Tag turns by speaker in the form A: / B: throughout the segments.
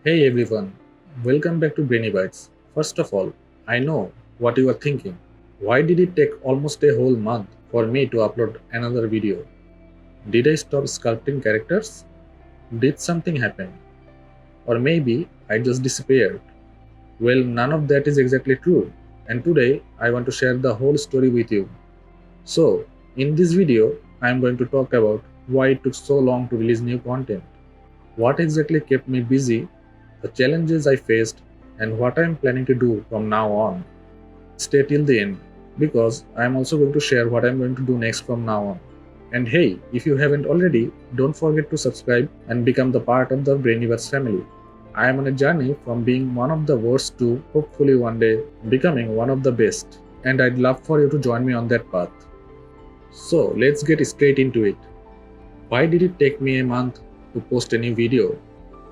A: Hey everyone, welcome back to BraineyBites. First of all, I know what you are thinking. Why did it take almost a whole month for me to upload another video? Did I stop sculpting characters? Did something happen? Or maybe I just disappeared? Well, none of that is exactly true. And today I want to share the whole story with you. So, in this video, I am going to talk about why it took so long to release new content, what exactly kept me busy, the challenges I faced, and what I am planning to do from now on. Stay till the end because I am also going to share what I am going to do next from now on. And hey, if you haven't already, don't forget to subscribe and become the part of the BraineyBites family. I am on a journey from being one of the worst to hopefully one day becoming one of the best, and I'd love for you to join me on that path. So let's get straight into it. Why did it take me a month to post a new video?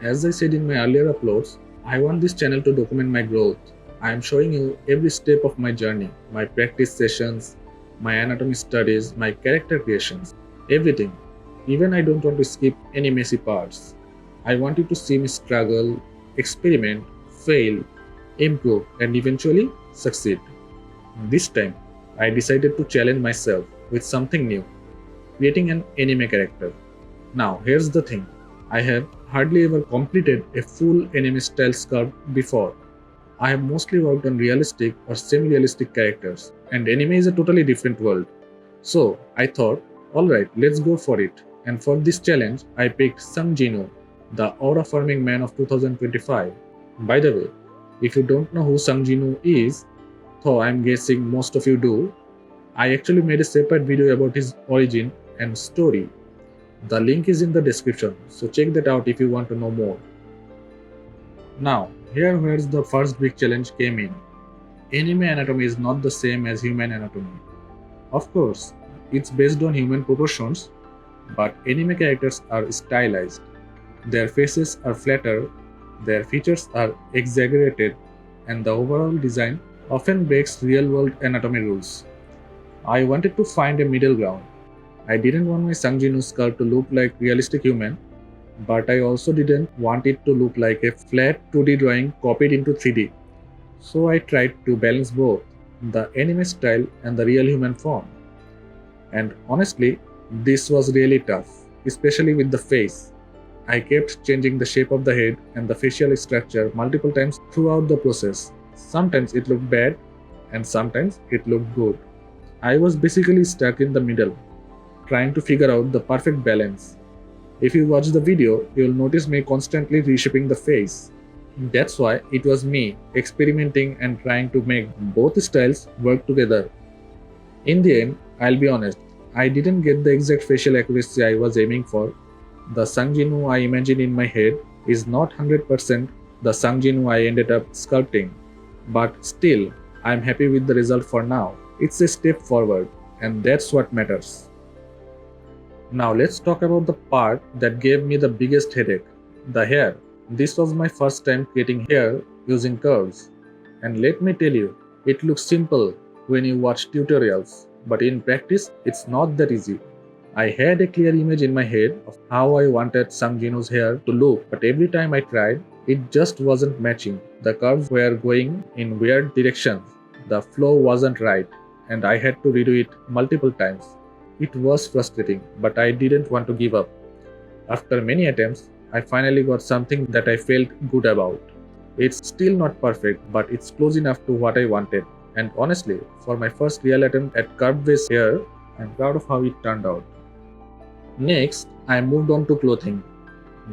A: As I said in my earlier uploads, I want this channel to document my growth. I am showing you every step of my journey, my practice sessions, my anatomy studies, my character creations, everything. Even I don't want to skip any messy parts. I want you to see me struggle, experiment, fail, improve, and eventually succeed. This time, I decided to challenge myself with something new, creating an anime character. Now, here's the thing. I have hardly ever completed a full anime style sculpt before. I have mostly worked on realistic or semi-realistic characters, and anime is a totally different world. So, I thought, alright, let's go for it. And for this challenge, I picked Jin-Woo, the aura-forming man of 2025. By the way, if you don't know who Jin-Woo is, though I'm guessing most of you do, I actually made a separate video about his origin and story. The link is in the description, so check that out if you want to know more. Now, here where the first big challenge came in. Anime anatomy is not the same as human anatomy. Of course, it's based on human proportions, but anime characters are stylized. Their faces are flatter, their features are exaggerated, and the overall design often breaks real-world anatomy rules. I wanted to find a middle ground. I didn't want my Jin-Woo sculpt to look like realistic human, but I also didn't want it to look like a flat 2D drawing copied into 3D. So I tried to balance both, the anime style and the real human form. And honestly, this was really tough, especially with the face. I kept changing the shape of the head and the facial structure multiple times throughout the process. Sometimes it looked bad, and sometimes it looked good. I was basically stuck in the middle, trying to figure out the perfect balance. If you watch the video, you'll notice me constantly reshaping the face. That's why it was me experimenting and trying to make both styles work together. In the end, I'll be honest, I didn't get the exact facial accuracy I was aiming for. The Jin-Woo I imagined in my head is not 100% the Jin-Woo I ended up sculpting. But still, I'm happy with the result for now. It's a step forward, and that's what matters. Now let's talk about the part that gave me the biggest headache, the hair. This was my first time creating hair using curves. And let me tell you, it looks simple when you watch tutorials, but in practice, it's not that easy. I had a clear image in my head of how I wanted Jin-Woo's hair to look, but every time I tried, it just wasn't matching. The curves were going in weird directions, the flow wasn't right, and I had to redo it multiple times. It was frustrating, but I didn't want to give up. After many attempts, I finally got something that I felt good about. It's still not perfect, but it's close enough to what I wanted. And honestly, for my first real attempt at curved base hair, I'm proud of how it turned out. Next, I moved on to clothing.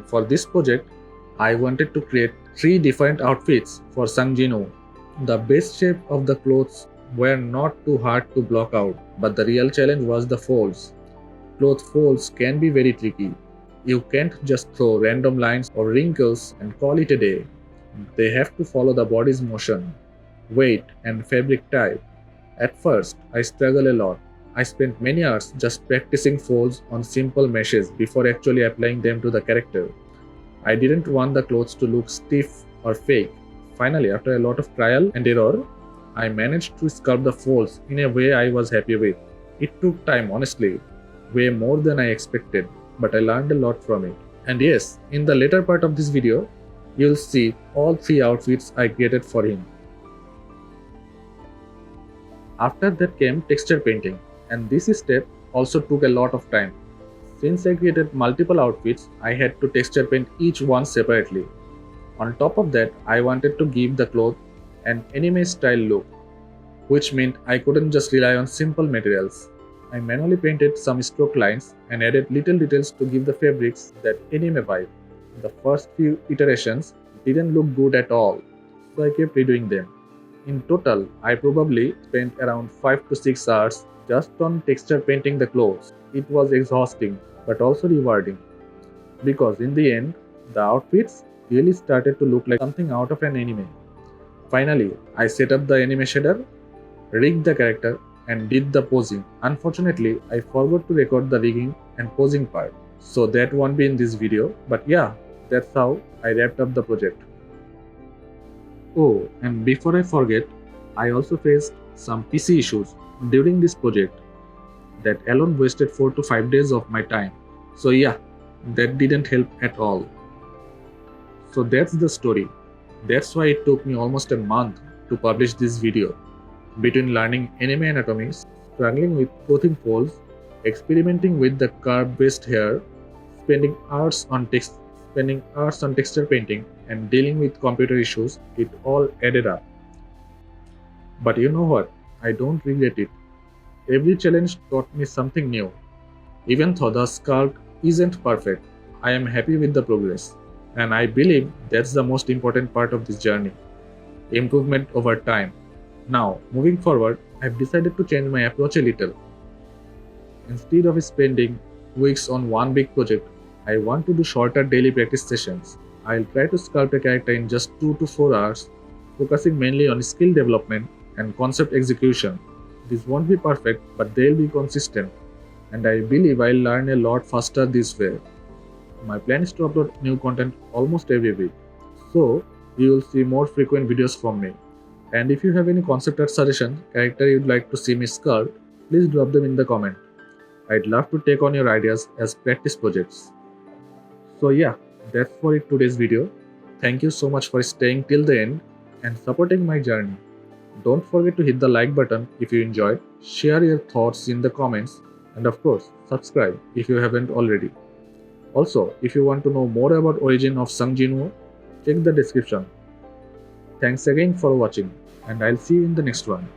A: For this project, I wanted to create 3 different outfits for Jin-Woo. The base shape of the clothes were not too hard to block out, but the real challenge was the folds. Cloth folds can be very tricky. You can't just throw random lines or wrinkles and call it a day. They have to follow the body's motion, weight, and fabric type. At first, I struggled a lot. I spent many hours just practicing folds on simple meshes before actually applying them to the character. I didn't want the clothes to look stiff or fake. Finally, after a lot of trial and error, I managed to sculpt the folds in a way I was happy with. It took time, honestly, way more than I expected, but I learned a lot from it. And yes, in the later part of this video, You'll see all 3 outfits I created for him. After that came texture painting, and this step also took a lot of time. Since I created multiple outfits, I had to texture paint each one separately. On top of that, I wanted to give the cloth an anime style look, which meant I couldn't just rely on simple materials. I manually painted some stroke lines and added little details to give the fabrics that anime vibe. The first few iterations didn't look good at all, so I kept redoing them. In total, I probably spent around 5 to 6 hours just on texture painting the clothes. It was exhausting but also rewarding because in the end, the outfits really started to look like something out of an anime. Finally, I set up the anime shader, rigged the character, and did the posing. Unfortunately, I forgot to record the rigging and posing part, so that won't be in this video, but yeah, that's how I wrapped up the project. Oh, and before I forget, I also faced some PC issues during this project that alone wasted 4 to 5 days of my time. So yeah, that didn't help at all. So that's the story. That's why it took me almost a month to publish this video. Between learning anime anatomy, struggling with clothing folds, experimenting with the curve-based hair, spending hours on texture painting, and dealing with computer issues, it all added up. But you know what? I don't regret it. Every challenge taught me something new. Even though the sculpt isn't perfect, I am happy with the progress. And I believe that's the most important part of this journey. Improvement over time. Now, moving forward, I've decided to change my approach a little. Instead of spending weeks on one big project, I want to do shorter daily practice sessions. I'll try to sculpt a character in just 2 to 4 hours, focusing mainly on skill development and concept execution. This won't be perfect, but they'll be consistent, and I believe I'll learn a lot faster this way. My plan is to upload new content almost every week, so you will see more frequent videos from me. And if you have any concept art suggestion, character you'd like to see me sculpt, please drop them in the comment. I'd love to take on your ideas as practice projects. So yeah, that's for it today's video. Thank you so much for staying till the end and supporting my journey. Don't forget to hit the like button if you enjoyed, share your thoughts in the comments, and of course, subscribe if you haven't already. Also, if you want to know more about origin of Jin-Woo, check the description. Thanks again for watching, and I'll see you in the next one.